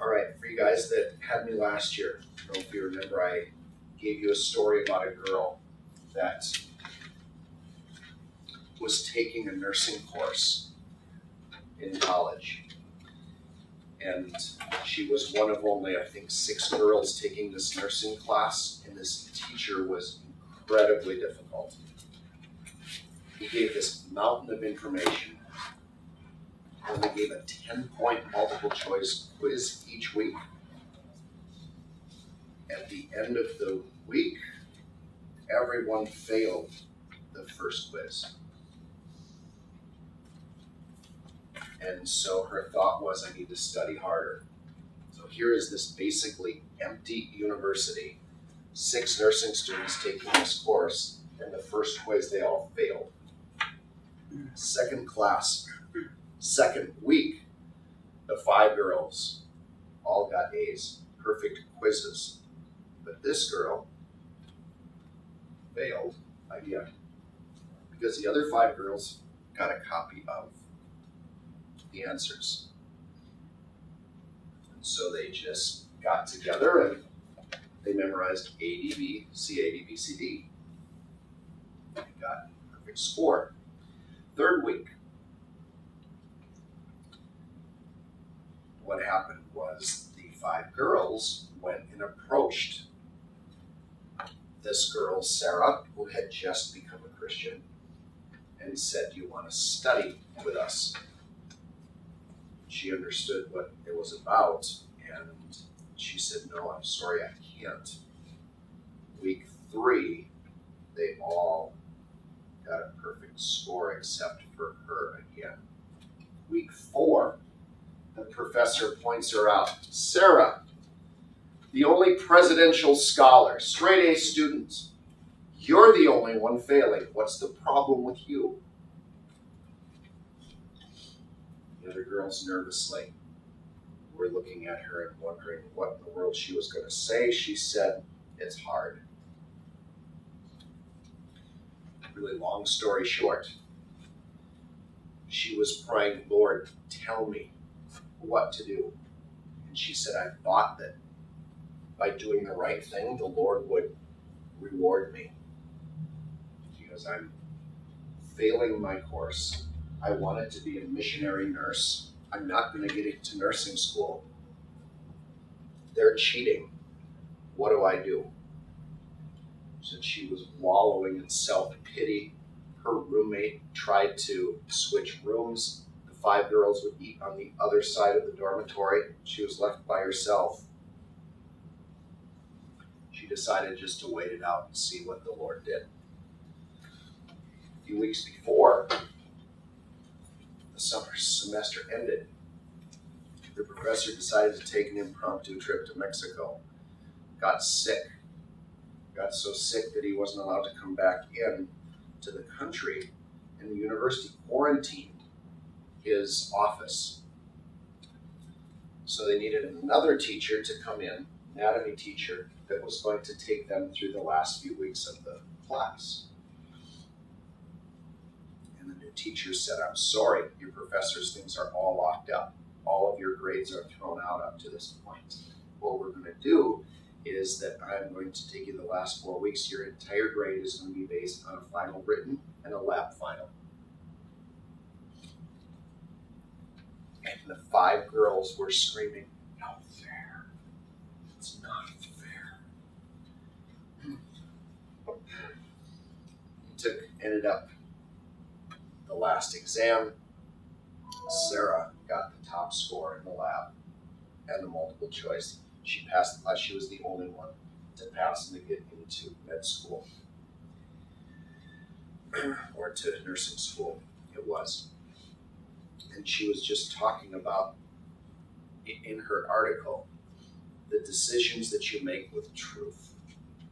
All right, for you guys that had me last year, I don't know if you remember, I gave you a story about a girl that was taking a nursing course in college. And she was one of only, I think, 6 girls taking this nursing class, and this teacher was incredibly difficult. He gave this mountain of information, and they gave a 10-point multiple choice quiz each week. At the end of the week, everyone failed the first quiz. And so her thought was, I need to study harder. So here is this basically empty university, 6 nursing students taking this course, and the first quiz they all failed. Second class, second week, the 5 girls all got A's, perfect quizzes. But this girl failed again because the other 5 girls got a copy of the answers. And so they just got together and they memorized A, D, B, C, A, D, B, C, D. They got a perfect score. Third week, what happened was the 5 girls went and approached this girl, Sarah, who had just become a Christian, and said, do you want to study with us? She understood what it was about, and she said, no, I'm sorry, I can't. Week 3, they all got a perfect score except for her again. Week 4, the professor points her out. Sarah, the only presidential scholar, straight A student, you're the only one failing. What's the problem with you? The other girls nervously were looking at her and wondering what in the world she was going to say. She said, it's hard. Really long story short, she was praying, Lord, tell me what to do. And she said, I thought that by doing the right thing, the Lord would reward me. She goes, I'm failing my course. I wanted to be a missionary nurse. I'm not going to get into nursing school. They're cheating. What do I do? Since she was wallowing in self-pity, her roommate tried to switch rooms. The 5 girls would eat on the other side of the dormitory. She was left by herself. She decided just to wait it out and see what the Lord did. A few weeks before the summer semester ended, the professor decided to take an impromptu trip to Mexico. Got sick. Got so sick that he wasn't allowed to come back in to the country, and the university quarantined his office. So they needed another teacher to come in, anatomy teacher, that was going to take them through the last few weeks of the class. And the new teacher said, I'm sorry, your professor's things are all locked up. All of your grades are thrown out up to this point. What we're going to do is that I'm going to take you the last 4 weeks. Your entire grade is going to be based on a final written and a lab final. And the 5 girls were screaming, not fair. It's not fair. Ended up the last exam. Sarah got the top score in the lab and the multiple choice. She passed the class. She was the only one to pass and to get into med school or to nursing school. It was. And she was just talking about, in her article, the decisions that you make with truth,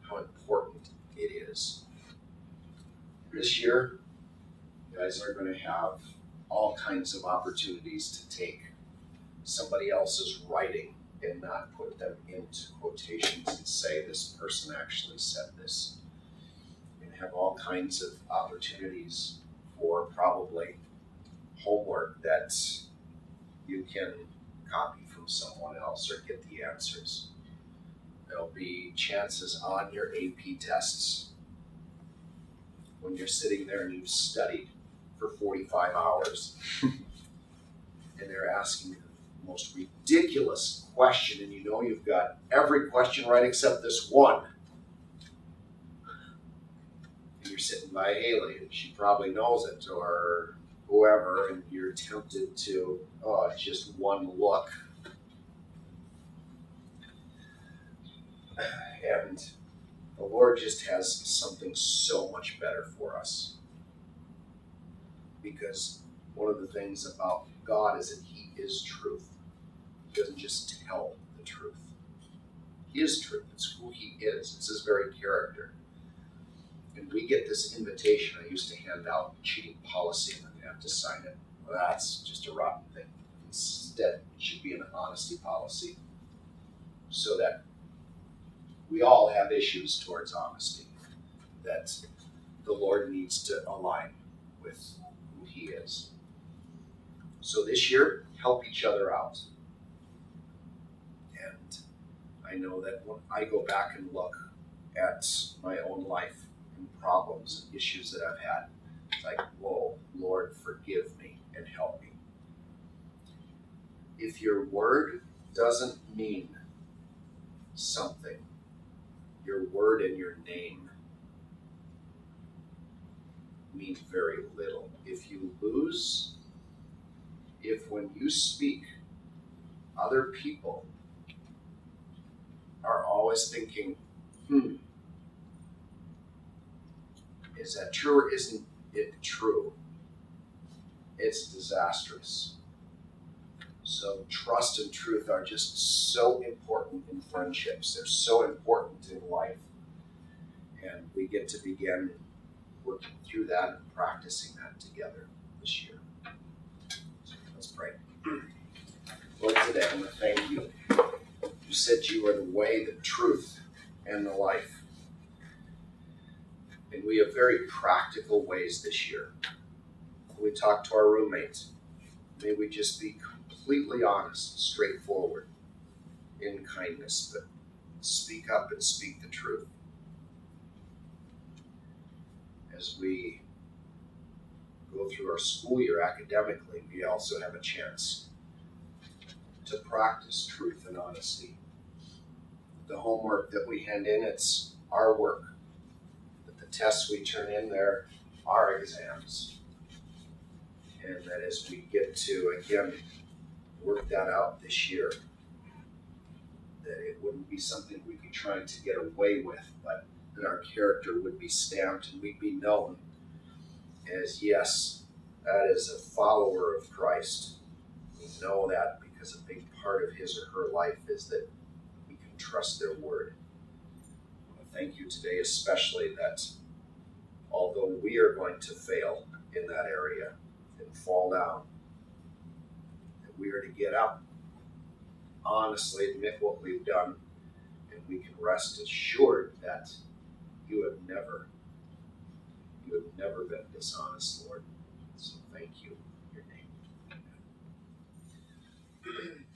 how important it is. This year, you guys are going to have all kinds of opportunities to take somebody else's writing and not put them into quotations and say this person actually said this. And have all kinds of opportunities for probably homework that you can copy from someone else or get the answers. There'll be chances on your AP tests when you're sitting there and you've studied for 45 hours and they're asking you the most ridiculous question, and you know you've got every question right except this one. And you're sitting by Haley and she probably knows it, or whoever, and you're tempted to, oh, it's just one look. And the Lord just has something so much better for us. Because one of the things about God is that He is truth. He doesn't just tell the truth. He is truth. It's who He is. It's His very character. And we get this invitation. I used to hand out cheating policy and then you have to sign it. Well, that's just a rotten thing. Instead, it should be an honesty policy so that we all have issues towards honesty that the Lord needs to align with who He is. So this year, help each other out. And I know that when I go back and look at my own life and problems and issues that I've had, it's like, whoa, Lord, forgive me and help me. If your word doesn't mean something, your word and your name mean very little. If you lose, if when you speak, other people are always thinking, is that true or isn't it true? It's disastrous. So trust and truth are just so important in friendships. They're so important in life. And we get to begin working through that and practicing that together this year. So let's pray. Lord, today I want to thank you. You said you are the way, the truth, and the life. And we have very practical ways this year. When we talk to our roommates, may we just be completely honest, straightforward, in kindness, but speak up and speak the truth. As we go through our school year academically, we also have a chance to practice truth and honesty. The homework that we hand in, it's our work. But the tests we turn in, they're our exams. And that as we get to, again, work that out this year, that it wouldn't be something we'd be trying to get away with, but that our character would be stamped and we'd be known as, yes, that is a follower of Christ. We know that because a big part of his or her life is that we can trust their word. I want to thank you today especially that although we are going to fail in that area and fall down, that we are to get up, honestly admit what we've done, and we can rest assured that you have never been dishonest, Lord. So thank you in your name. Amen.